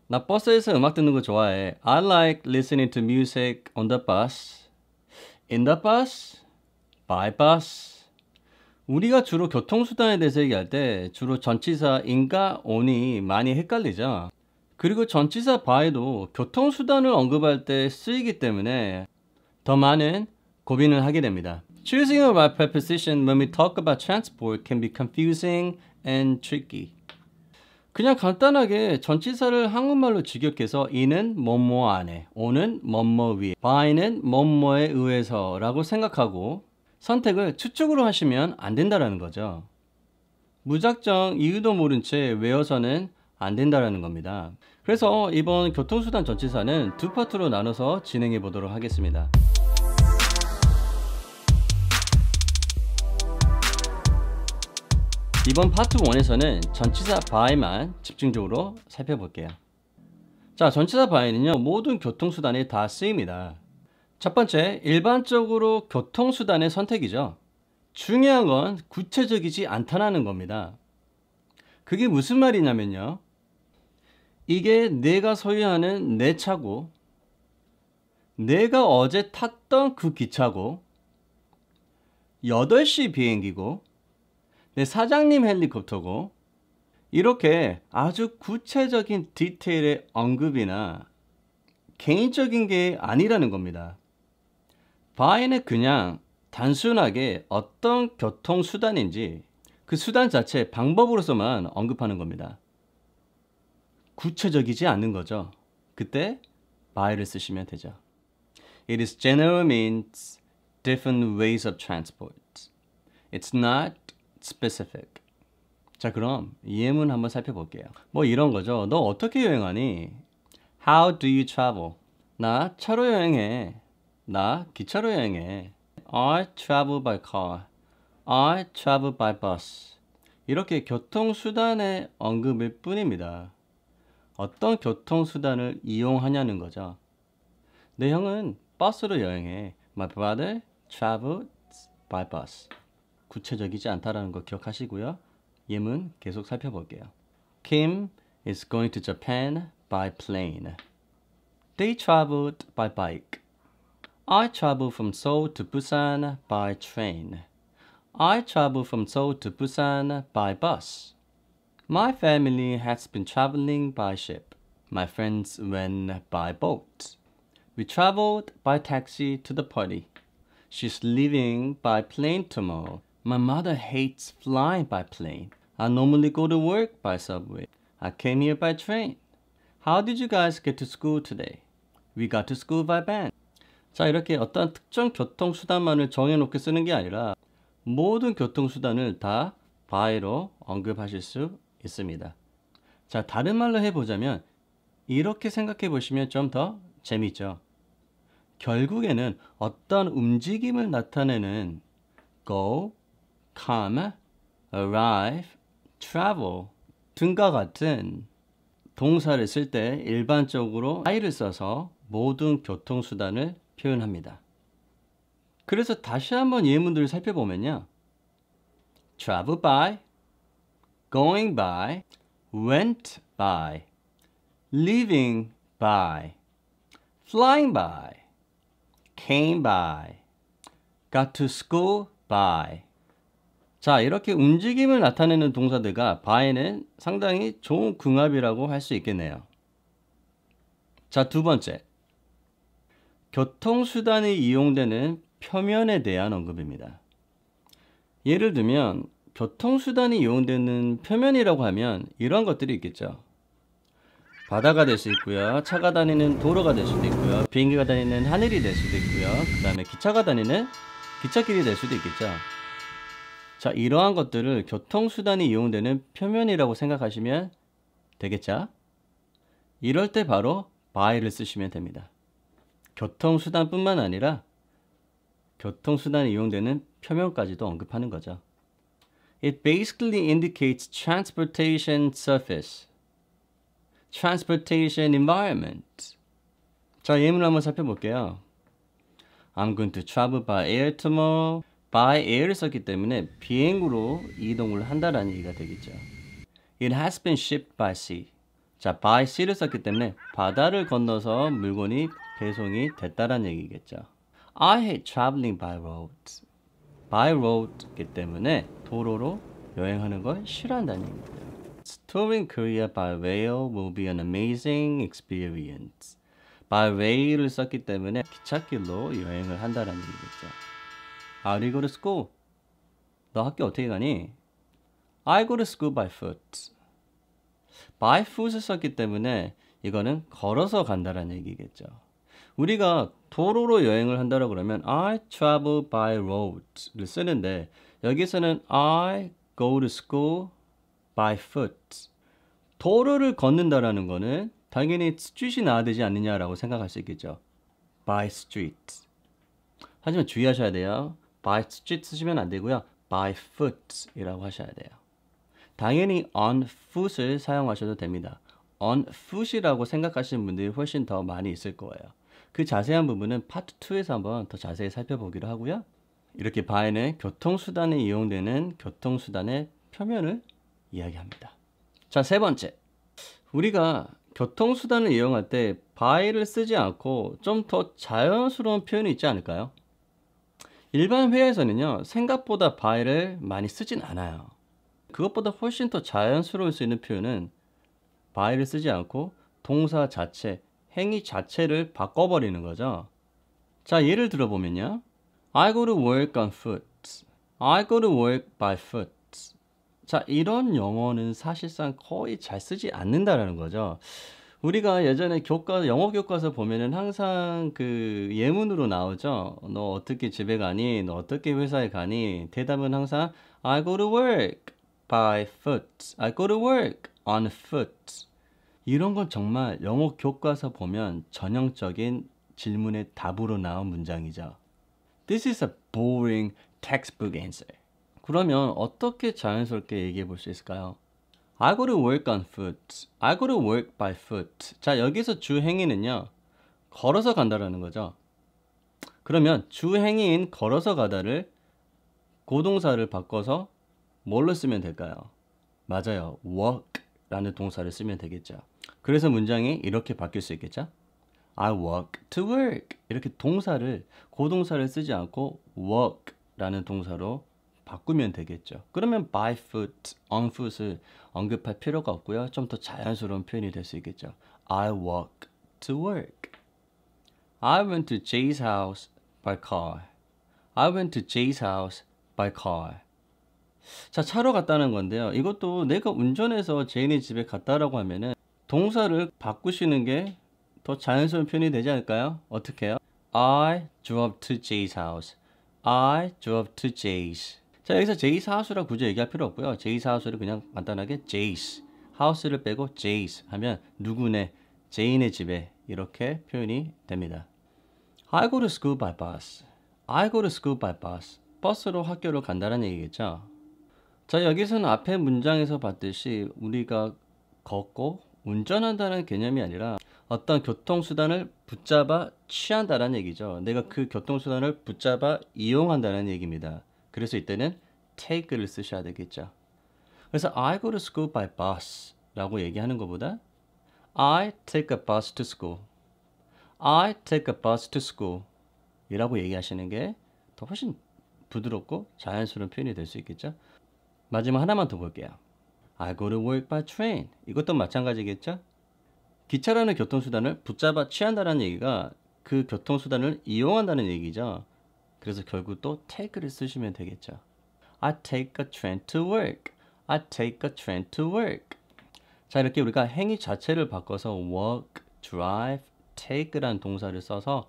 나 버스에서 음악 듣는 거 좋아해. I like listening to music on the bus, in the bus, by bus. 우리가 주로 교통수단에 대해서 얘기할 때 주로 전치사 in가 on이 많이 헷갈리죠. 그리고 전치사 by도 교통수단을 언급할 때 쓰이기 때문에 더 많은 고민을 하게 됩니다. Choosing a right preposition when we talk about transport can be confusing and tricky. 그냥 간단하게 전치사를 한국말로 직역해서 이는 뭐뭐 안에, 오는 뭐뭐 위에, by는 뭐뭐에 의해서 라고 생각하고 선택을 추측으로 하시면 안 된다라는 거죠. 무작정 이유도 모른 채 외워서는 안 된다라는 겁니다. 그래서 이번 교통수단 전치사는 두 파트로 나눠서 진행해 보도록 하겠습니다. 이번 파트 1에서는 전치사 by만 집중적으로 살펴볼게요. 자, 전치사 by는요, 모든 교통수단에 다 쓰입니다. 첫 번째, 일반적으로 교통수단의 선택이죠. 중요한 건 구체적이지 않다는 겁니다. 그게 무슨 말이냐면요, 이게 내가 소유하는 내 차고, 내가 어제 탔던 그 기차고, 8시 비행기고, 내 사장님 헬리콥터고, 이렇게 아주 구체적인 디테일의 언급이나 개인적인 게 아니라는 겁니다. by는 그냥 단순하게 어떤 교통수단인지 그 수단 자체 방법으로서만 언급하는 겁니다. 구체적이지 않는 거죠. 그때 by를 쓰시면 되죠. It is general means different ways of transport. It's not specific. 자, 그럼 예문 한번 살펴볼게요. 뭐 이런 거죠. 너 어떻게 여행하니? How do you travel? 나 차로 여행해. 나 기차로 여행해. I travel by car. I travel by bus. 이렇게 교통수단의 언급일 뿐입니다. 어떤 교통수단을 이용하냐는 거죠. 내 형은 버스로 여행해. My brother travels by bus. 구체적이지 않다라는 거 기억하시고요. 예문 계속 살펴볼게요. Kim is going to Japan by plane. They traveled by bike. I travel from Seoul to Busan by train. I travel from Seoul to Busan by bus. My family has been traveling by ship. My friends went by boat. We traveled by taxi to the party. She's leaving by plane tomorrow. My mother hates flying by plane. I normally go to work by subway. I came here by train. How did you guys get to school today? We got to school by van. 자, 이렇게 어떤 특정 교통수단만을 정해놓고 쓰는 게 아니라 모든 교통수단을 다 by로 언급하실 수 있습니다. 자, 다른 말로 해보자면 이렇게 생각해 보시면 좀 더 재밌죠. 결국에는 어떤 움직임을 나타내는 go, come, arrive, travel 등과 같은 동사를 쓸 때 일반적으로 by를 써서 모든 교통수단을 표현합니다. 그래서 다시 한번 예문들을 살펴보면요. travel by, going by, went by, leaving by, flying by, came by, got to school by. 자, 이렇게 움직임을 나타내는 동사들과 by는 상당히 좋은 궁합이라고 할 수 있겠네요. 자, 두 번째. 교통수단이 이용되는 표면에 대한 언급입니다. 예를 들면 교통수단이 이용되는 표면이라고 하면 이런 것들이 있겠죠. 바다가 될 수 있고요. 차가 다니는 도로가 될 수도 있고요. 비행기가 다니는 하늘이 될 수도 있고요. 그 다음에 기차가 다니는 기찻길이 될 수도 있겠죠. 자, 이러한 것들을 교통수단이 이용되는 표면이라고 생각하시면 되겠죠? 이럴 때 바로 by를 쓰시면 됩니다. 교통수단뿐만 아니라 교통수단이 이용되는 표면까지도 언급하는 거죠. It basically indicates transportation surface, transportation environment. 자, 예문을 한번 살펴볼게요. I'm going to travel by air tomorrow. by air를 썼기 때문에 비행으로 이동을 한다라는 얘기가 되겠죠. It has been shipped by sea. 자, by sea를 썼기 때문에 바다를 건너서 물건이 배송이 됐다는 얘기겠죠. I hate traveling by road. by road이기 때문에 도로로 여행하는 걸 싫어한다는 얘기입니다. Touring Korea by rail will be an amazing experience. by rail을 썼기 때문에 기찻길로 여행을 한다는 얘기겠죠. How do you go to school? 너 학교 어떻게 가니? I go to school by foot. by foot을 썼기 때문에 이거는 걸어서 간다는 얘기겠죠. 우리가 도로로 여행을 한다고 그러면 I travel by road를 쓰는데 여기서는 I go to school by foot. 도로를 걷는다라는 거는 당연히 street이 나와야 되지 않느냐라고 생각할 수 있겠죠. by street. 하지만 주의하셔야 돼요. by street 쓰시면 안 되고요. by foot이라고 하셔야 돼요. 당연히 on foot을 사용하셔도 됩니다. on foot이라고 생각하시는 분들이 훨씬 더 많이 있을 거예요. 그 자세한 부분은 파트 2에서 한번 더 자세히 살펴보기로 하고요. 이렇게 by는 교통수단에 이용되는 교통수단의 표면을 이야기합니다. 자, 세 번째. 우리가 교통수단을 이용할 때 by를 쓰지 않고 좀 더 자연스러운 표현이 있지 않을까요? 일반 회화에서는요, 생각보다 by를 많이 쓰진 않아요. 그것보다 훨씬 더 자연스러울 수 있는 표현은 by를 쓰지 않고 동사 자체, 행위 자체를 바꿔버리는 거죠. 자, 예를 들어보면요. I go to work on foot. I go to work by foot. 자, 이런 영어는 사실상 거의 잘 쓰지 않는다라는 거죠. 우리가 예전에 영어 교과서 보면은 항상 그 예문으로 나오죠. 너 어떻게 집에 가니? 너 어떻게 회사에 가니? 대답은 항상 I go to work by foot. I go to work on foot. 이런 건 정말 영어 교과서 보면 전형적인 질문의 답으로 나온 문장이죠. This is a boring textbook answer. 그러면 어떻게 자연스럽게 얘기해 볼 수 있을까요? I go to work on foot. I go to work by foot. 자, 여기서 주행위는요. 걸어서 간다라는 거죠. 그러면 주행위인 걸어서 가다를 고동사를 바꿔서 뭘로 쓰면 될까요? 맞아요. walk라는 동사를 쓰면 되겠죠. 그래서 문장이 이렇게 바뀔 수 있겠죠? I walk to work. 이렇게 동사를 고동사를 쓰지 않고 walk라는 동사로 바꾸면 되겠죠. 그러면 by foot, on foot을 언급할 필요가 없고요. 좀 더 자연스러운 표현이 될 수 있겠죠. I walk to work. I went to Jay's house by car. I went to Jay's house by car. 자, 차로 갔다는 건데요. 이것도 내가 운전해서 제인의 집에 갔다라고 하면은 동사를 바꾸시는 게 더 자연스러운 표현이 되지 않을까요? 어떻게 해요? I drove to Jay's house. I drove to Jay's. 자, 여기서 Jay's house라고 굳이 얘기할 필요 없고요. Jay's house를 그냥 간단하게 Jay's. house를 빼고 Jay's 하면 누구네, 제인의 집에 이렇게 표현이 됩니다. I go to school by bus. I go to school by bus. 버스로 학교를 간다는 얘기겠죠. 자, 여기서는 앞에 문장에서 봤듯이 우리가 걷고 운전한다는 개념이 아니라 어떤 교통수단을 붙잡아 취한다는 얘기죠. 내가 그 교통수단을 붙잡아 이용한다는 얘기입니다. 그래서 이때는 take를 쓰셔야 되겠죠. 그래서 I go to school by bus 라고 얘기하는 것보다 I take a bus to school. I take a bus to school 이라고 얘기하시는 게 더 훨씬 부드럽고 자연스러운 표현이 될 수 있겠죠. 마지막 하나만 더 볼게요. I go to work by train. 이것도 마찬가지겠죠. 기차라는 교통수단을 붙잡아 취한다는 얘기가 그 교통수단을 이용한다는 얘기죠. 그래서 결국 또 take를 쓰시면 되겠죠. I take a train to work. I take a train to work. 자, 이렇게 우리가 행위 자체를 바꿔서 walk, drive, take라는 동사를 써서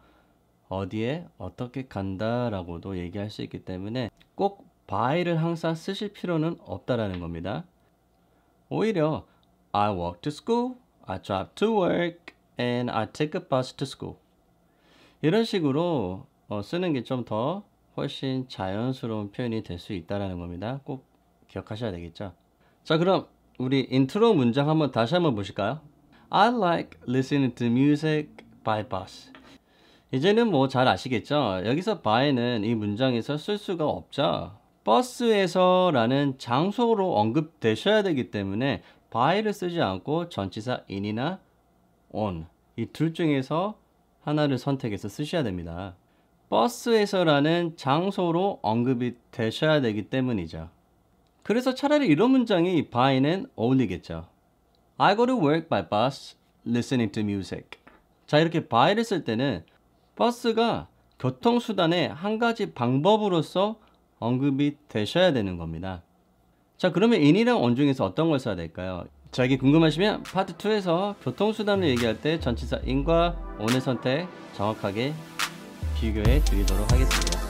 어디에 어떻게 간다라고도 얘기할 수 있기 때문에 꼭 by를 항상 쓰실 필요는 없다라는 겁니다. 오히려 I walk to school, I drive to work, and I take a bus to school. 이런 식으로 쓰는 게 좀 더 훨씬 자연스러운 표현이 될 수 있다는 겁니다. 꼭 기억하셔야 되겠죠. 자, 그럼 우리 인트로 문장 한번 다시 한번 보실까요? I like listening to music by bus. 이제는 뭐 잘 아시겠죠? 여기서 by는 이 문장에서 쓸 수가 없죠. 버스에서 라는 장소로 언급되셔야 되기 때문에 by를 쓰지 않고 전치사 in이나 on 이 둘 중에서 하나를 선택해서 쓰셔야 됩니다. 버스에서라는 장소로 언급이 되셔야 되기 때문이죠. 그래서 차라리 이런 문장이 by는 어울리겠죠. I go to work by bus listening to music. 자, 이렇게 by를 쓸 때는 버스가 교통수단의 한 가지 방법으로서 언급이 되셔야 되는 겁니다. 자, 그러면 in이랑 on 중에서 어떤 걸 써야 될까요? 자, 이게 궁금하시면 파트 2에서 교통수단을 얘기할 때 전치사 in과 on의 선택 정확하게 비교해 드리도록 하겠습니다.